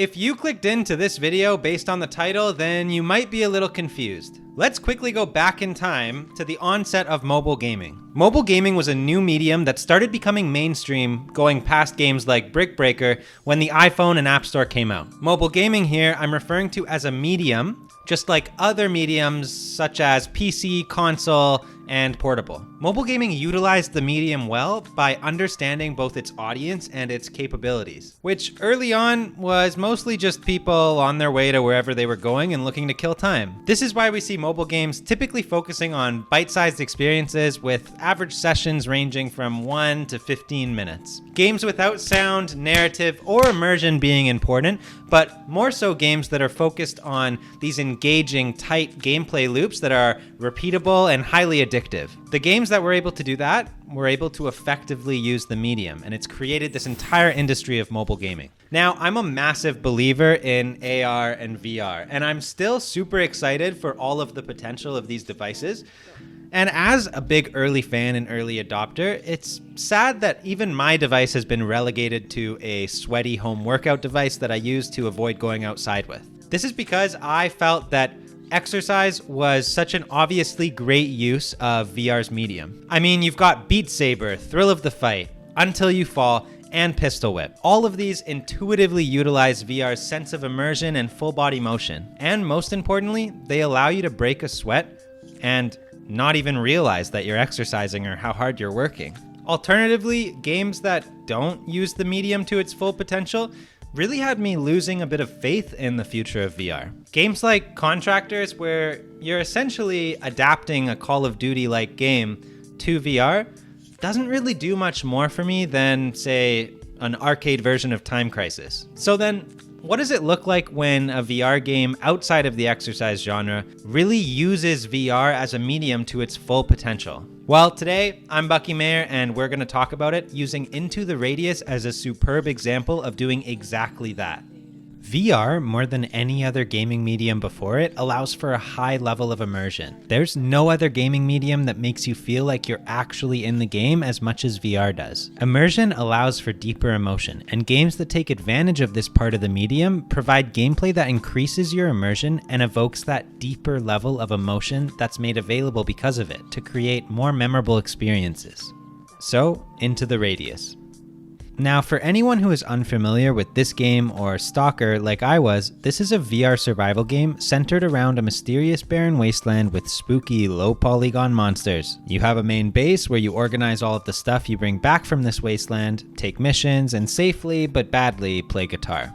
If you clicked into this video based on the title, then you might be a little confused. Let's quickly go back in time to the onset of mobile gaming. Mobile gaming was a new medium that started becoming mainstream, going past games like Brick Breaker when the iPhone and App Store came out. Mobile gaming here I'm referring to as a medium, just like other mediums such as PC, console, and portable. Mobile gaming utilized the medium well by understanding both its audience and its capabilities, which early on was mostly just people on their way to wherever they were going and looking to kill time. This is why we see mobile games typically focusing on bite-sized experiences with average sessions ranging from 1 to 15 minutes. Games without sound, narrative, or immersion being important, but more so games that are focused on these engaging, tight gameplay loops that are repeatable and highly addictive. The games that were able to do that were able to effectively use the medium, and it's created this entire industry of mobile gaming. Now, I'm a massive believer in AR and VR, and I'm still super excited for all of the potential of these devices. And as a big early fan and early adopter, it's sad that even my device has been relegated to a sweaty home workout device that I use to avoid going outside with. This is because I felt that exercise was such an obviously great use of VR's medium. I mean, you've got Beat Saber, Thrill of the Fight, Until You Fall, and Pistol Whip. All of these intuitively utilize VR's sense of immersion and full body motion. And most importantly, they allow you to break a sweat and not even realize that you're exercising or how hard you're working. Alternatively, games that don't use the medium to its full potential really had me losing a bit of faith in the future of VR. Games like Contractors, where you're essentially adapting a Call of Duty-like game to VR, doesn't really do much more for me than, say, an arcade version of Time Crisis. So then, what does it look like when a VR game outside of the exercise genre really uses VR as a medium to its full potential? Well, today, I'm Bucky Mayer, and we're going to talk about it using Into the Radius as a superb example of doing exactly that. VR, more than any other gaming medium before it, allows for a high level of immersion. There's no other gaming medium that makes you feel like you're actually in the game as much as VR does. Immersion allows for deeper emotion, and games that take advantage of this part of the medium provide gameplay that increases your immersion and evokes that deeper level of emotion that's made available because of it to create more memorable experiences. So, Into the Radius. Now, for anyone who is unfamiliar with this game or Stalker like I was, this is a VR survival game centered around a mysterious barren wasteland with spooky low polygon monsters. You have a main base where you organize all of the stuff you bring back from this wasteland, take missions, and safely but badly play guitar.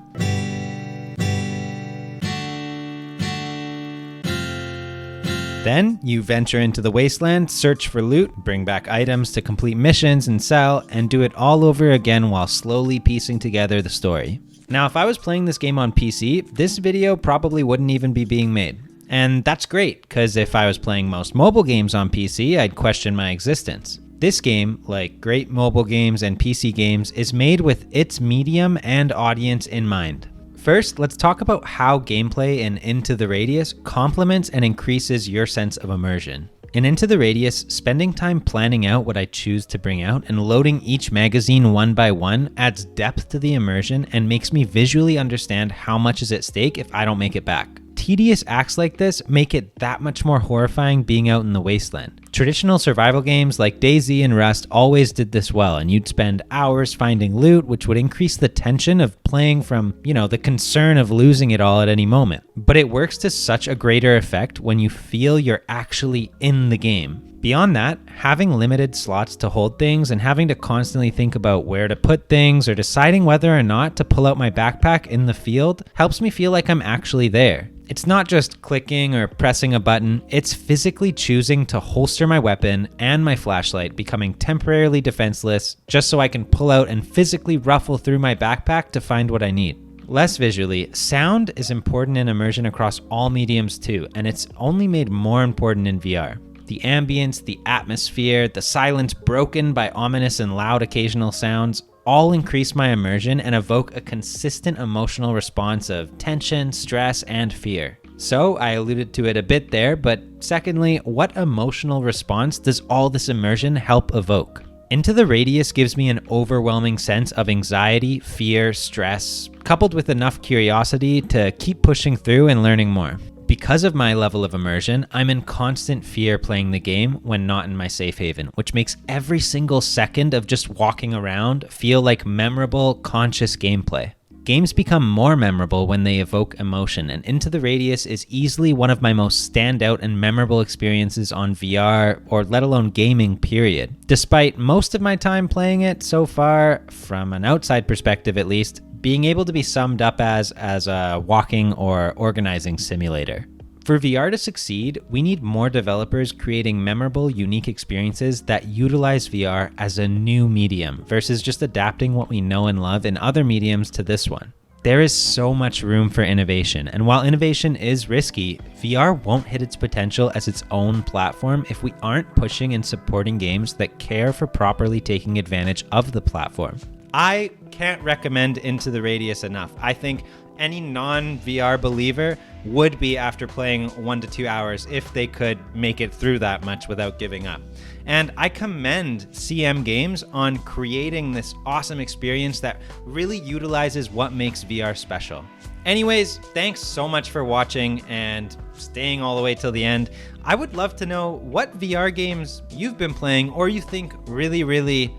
Then, you venture into the wasteland, search for loot, bring back items to complete missions and sell, and do it all over again while slowly piecing together the story. Now, if I was playing this game on PC, this video probably wouldn't even be being made. And that's great, because if I was playing most mobile games on PC, I'd question my existence. This game, like great mobile games and PC games, is made with its medium and audience in mind. First, let's talk about how gameplay in Into the Radius complements and increases your sense of immersion. In Into the Radius, spending time planning out what I choose to bring out and loading each magazine one by one adds depth to the immersion and makes me visually understand how much is at stake if I don't make it back. Tedious acts like this make it that much more horrifying being out in the wasteland. Traditional survival games like DayZ and Rust always did this well, and you'd spend hours finding loot, which would increase the tension of playing from, the concern of losing it all at any moment. But it works to such a greater effect when you feel you're actually in the game. Beyond that, having limited slots to hold things and having to constantly think about where to put things or deciding whether or not to pull out my backpack in the field helps me feel like I'm actually there. It's not just clicking or pressing a button, it's physically choosing to holster my weapon and my flashlight, becoming temporarily defenseless just so I can pull out and physically ruffle through my backpack to find what I need. Less visually, sound is important in immersion across all mediums too, and it's only made more important in VR. The ambience, the atmosphere, the silence broken by ominous and loud occasional sounds all increase my immersion and evoke a consistent emotional response of tension, stress, and fear. So, I alluded to it a bit there, but secondly, what emotional response does all this immersion help evoke? Into the Radius gives me an overwhelming sense of anxiety, fear, stress, coupled with enough curiosity to keep pushing through and learning more. Because of my level of immersion, I'm in constant fear playing the game when not in my safe haven, which makes every single second of just walking around feel like memorable, conscious gameplay. Games become more memorable when they evoke emotion, and Into the Radius is easily one of my most standout and memorable experiences on VR, or let alone gaming, period. Despite most of my time playing it so far, from an outside perspective at least, being able to be summed up as a walking or organizing simulator. For VR to succeed, we need more developers creating memorable, unique experiences that utilize VR as a new medium versus just adapting what we know and love in other mediums to this one. There is so much room for innovation, and while innovation is risky, VR won't hit its potential as its own platform if we aren't pushing and supporting games that care for properly taking advantage of the platform. I can't recommend Into the Radius enough. I think any non-VR believer would be after playing 1 to 2 hours if they could make it through that much without giving up. And I commend CM Games on creating this awesome experience that really utilizes what makes VR special. Anyways, thanks so much for watching and staying all the way till the end. I would love to know what VR games you've been playing or you think really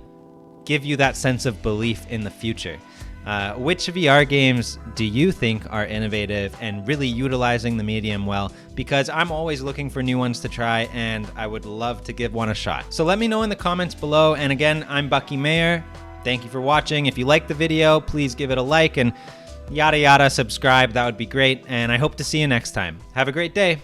give you that sense of belief in the future. Which VR games do you think are innovative and really utilizing the medium well? Because I'm always looking for new ones to try, and I would love to give one a shot. So let me know in the comments below. And again, I'm Bucky Mayer. Thank you for watching. If you liked the video, please give it a like and yada yada, subscribe. That would be great. And I hope to see you next time. Have a great day.